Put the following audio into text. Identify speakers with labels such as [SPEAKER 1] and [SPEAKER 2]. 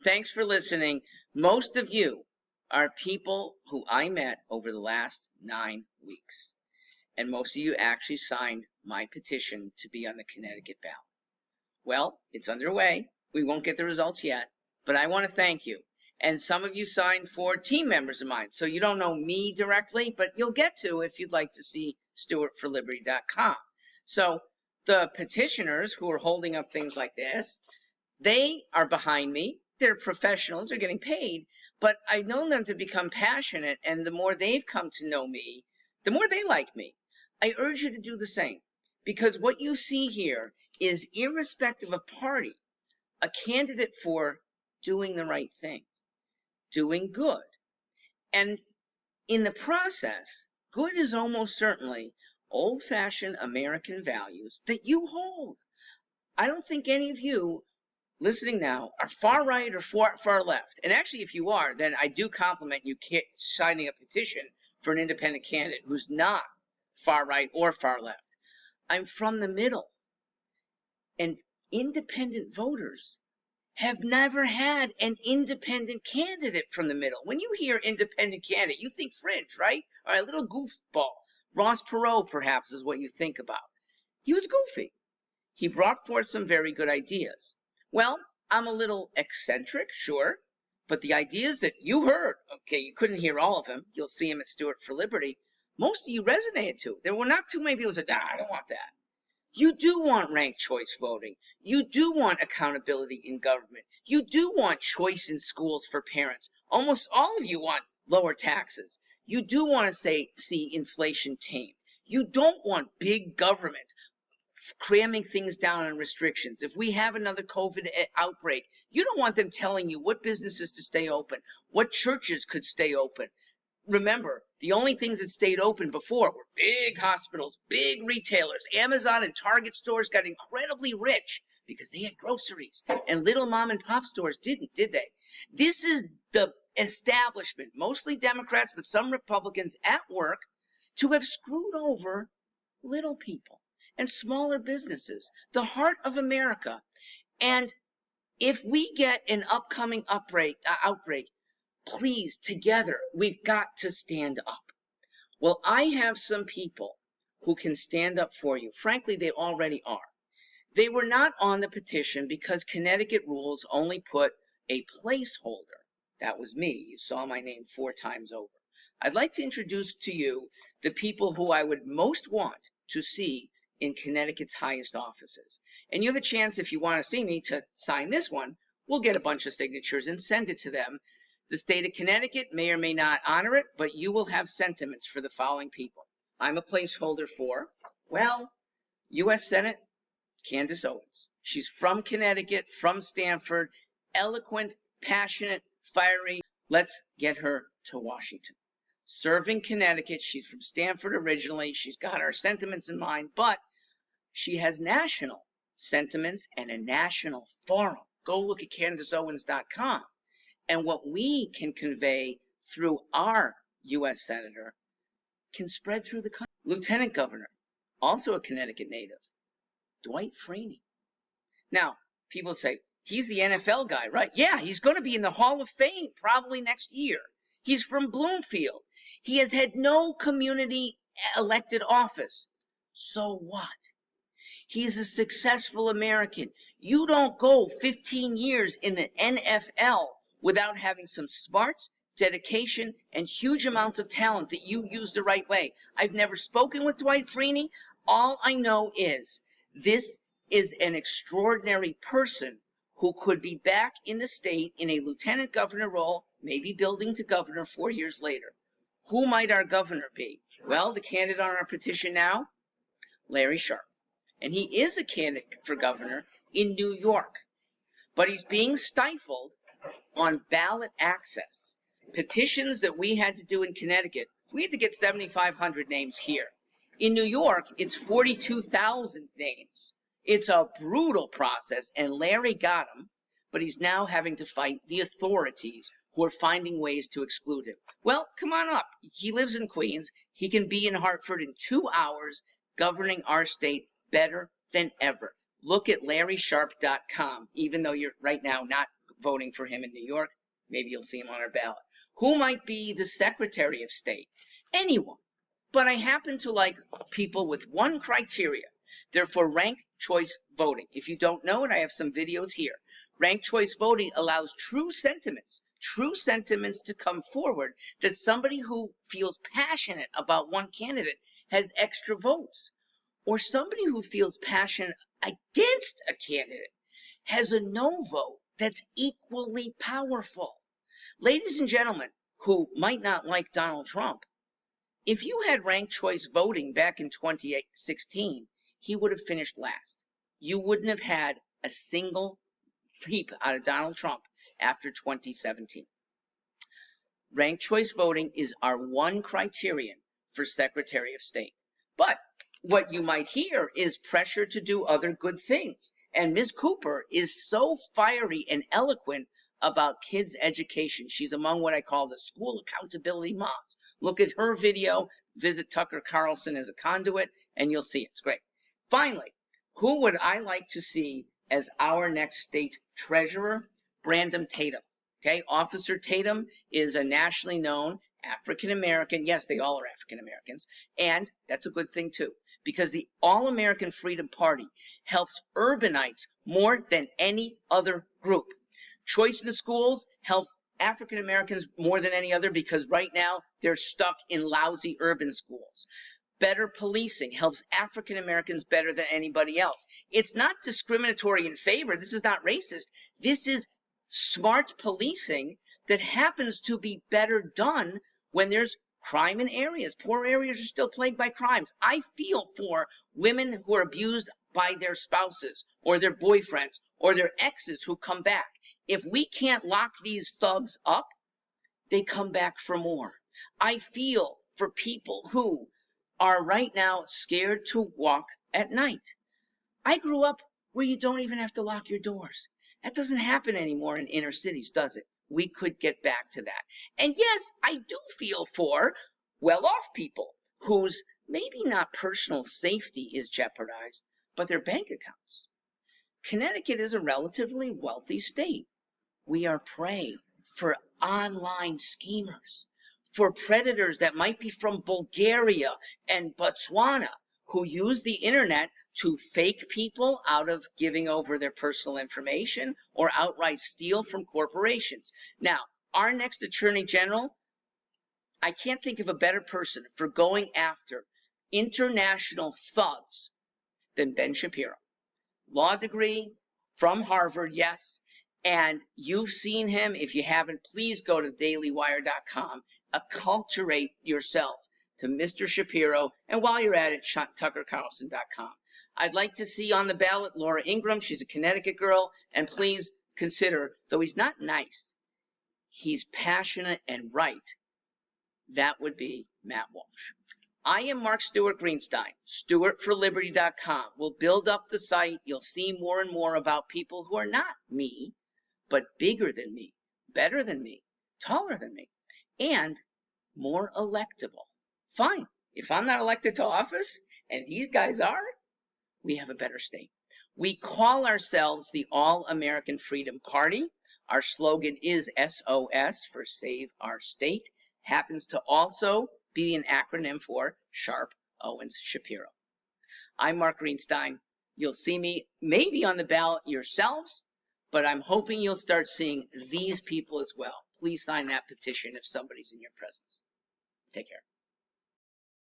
[SPEAKER 1] Thanks for listening. Most of you are people who I met over the last 9 weeks. And most of you actually signed my petition to be on the Connecticut ballot. Well, it's underway. We won't get the results yet, but I want to thank you. And some of you signed for team members of mine. So you don't know me directly, but you'll get to if you'd like to see stewartforliberty.com. So the petitioners who are holding up things like this, they are behind me. They're professionals, they're getting paid, but I've known them to become passionate, and the more they've come to know me, the more they like me. I urge you to do the same, because what you see here is, irrespective of party, a candidate for doing the right thing, doing good. And in the process, good is almost certainly old-fashioned American values that you hold. I don't think any of you listening now are far right or far left. And actually, if you are, then I do compliment you signing a petition for an independent candidate who's not far right or far left. I'm from the middle. And independent voters have never had an independent candidate from the middle. When you hear independent candidate, you think fringe, right? Or a little goofball. Ross Perot, perhaps, is what you think about. He was goofy. He brought forth some very good ideas. Well, I'm a little eccentric, sure, but the ideas that you heard, okay, you couldn't hear all of them. You'll see them at Stewart for Liberty. Most of you resonated to. There were not too many people who said, I don't want that. You do want ranked choice voting. You do want accountability in government. You do want choice in schools for parents. Almost all of you want lower taxes. You do want to see inflation tamed. You don't want big government cramming things down on restrictions. If we have another COVID outbreak, you don't want them telling you what businesses to stay open, what churches could stay open. Remember, the only things that stayed open before were big hospitals, big retailers. Amazon and Target stores got incredibly rich because they had groceries, and little mom and pop stores didn't, did they? This is the establishment, mostly Democrats, but some Republicans at work, to have screwed over little people and smaller businesses, the heart of America. And if we get an upcoming outbreak, please, together, we've got to stand up. Well, I have some people who can stand up for you. Frankly, they already are. They were not on the petition because Connecticut rules only put a placeholder. That was me. You saw my name 4 times over. I'd like to introduce to you the people who I would most want to see in Connecticut's highest offices. And you have a chance, if you want to see me, to sign this one. We'll get a bunch of signatures and send it to them. The state of Connecticut may or may not honor it, but you will have sentiments for the following people. I'm a placeholder for, well, U.S. Senate, Candace Owens. She's from Connecticut, from Stamford, eloquent, passionate, fiery. Let's get her to Washington. Serving Connecticut, she's from Stamford originally. She's got our sentiments in mind, but she has national sentiments and a national forum. Go look at CandaceOwens.com. And what we can convey through our U.S. Senator can spread through the country. Lieutenant Governor, also a Connecticut native, Dwight Freeney. Now, people say, he's the NFL guy, right? Yeah, he's going to be in the Hall of Fame probably next year. He's from Bloomfield. He has had no community elected office. So what? He's a successful American. You don't go 15 years in the NFL without having some smarts, dedication, and huge amounts of talent that you use the right way. I've never spoken with Dwight Freeney. All I know is this is an extraordinary person who could be back in the state in a lieutenant governor role, maybe building to governor 4 years later. Who might our governor be? Well, the candidate on our petition now, Larry Sharpe. And he is a candidate for governor in New York, but he's being stifled on ballot access. Petitions that we had to do in Connecticut, we had to get 7,500 names here. In New York, it's 42,000 names. It's a brutal process, and Larry got him, but he's now having to fight the authorities who are finding ways to exclude him. Well, come on up. He lives in Queens. He can be in Hartford in 2 hours, governing our state better than ever. Look at LarrySharpe.com, even though you're right now not voting for him in New York. Maybe you'll see him on our ballot. Who might be the Secretary of State? Anyone. But I happen to like people with one criteria. They're for ranked choice voting. If you don't know it, I have some videos here. Ranked choice voting allows true sentiments to come forward, that somebody who feels passionate about one candidate has extra votes, or somebody who feels passionate against a candidate has a no vote that's equally powerful. Ladies and gentlemen who might not like Donald Trump, if you had ranked choice voting back in 2016, he would have finished last. You wouldn't have had a single peep out of Donald Trump after 2017. Ranked choice voting is our one criterion for Secretary of State. But what you might hear is pressure to do other good things. And Ms. Cooper is so fiery and eloquent about kids' education. She's among what I call the school accountability moms. Look at her video, visit Tucker Carlson as a conduit, and you'll see it. It's great. Finally, who would I like to see as our next state treasurer? Brandon Tatum. Okay, Officer Tatum is a nationally known African-American. Yes, they all are African-Americans. And that's a good thing too, because the All-American Freedom Party helps urbanites more than any other group. Choice in the schools helps African-Americans more than any other, because right now they're stuck in lousy urban schools. Better policing helps African-Americans better than anybody else. It's not discriminatory in favor. This is not racist. This is smart policing that happens to be better done when there's crime in areas. Poor areas are still plagued by crimes. I feel for women who are abused by their spouses or their boyfriends or their exes who come back. If we can't lock these thugs up, they come back for more. I feel for people who are right now scared to walk at night. I grew up where you don't even have to lock your doors. That doesn't happen anymore in inner cities, does it? We could get back to that. And yes, I do feel for well-off people whose maybe not personal safety is jeopardized, but their bank accounts. Connecticut is a relatively wealthy state. We are prey for online schemers, for predators that might be from Bulgaria and Botswana, who use the internet to fake people out of giving over their personal information or outright steal from corporations. Now, our next Attorney General, I can't think of a better person for going after international thugs than Ben Shapiro. Law degree from Harvard, yes. And you've seen him. If you haven't, please go to dailywire.com, acculturate yourself to Mr. Shapiro, and while you're at it, tuckercarlson.com. I'd like to see on the ballot Laura Ingraham. She's a Connecticut girl, and please consider, though he's not nice, he's passionate and right. That would be Matt Walsh. I am Mark Stewart Greenstein, stewartforliberty.com. We'll build up the site. You'll see more and more about people who are not me, but bigger than me, better than me, taller than me, and more electable. Fine. If I'm not elected to office and these guys are, we have a better state. We call ourselves the All-American Freedom Party. Our slogan is SOS for Save Our State. Happens to also be an acronym for Sharp Owens Shapiro. I'm Mark Greenstein. You'll see me maybe on the ballot yourselves, but I'm hoping you'll start seeing these people as well. Please sign that petition if somebody's in your presence. Take care.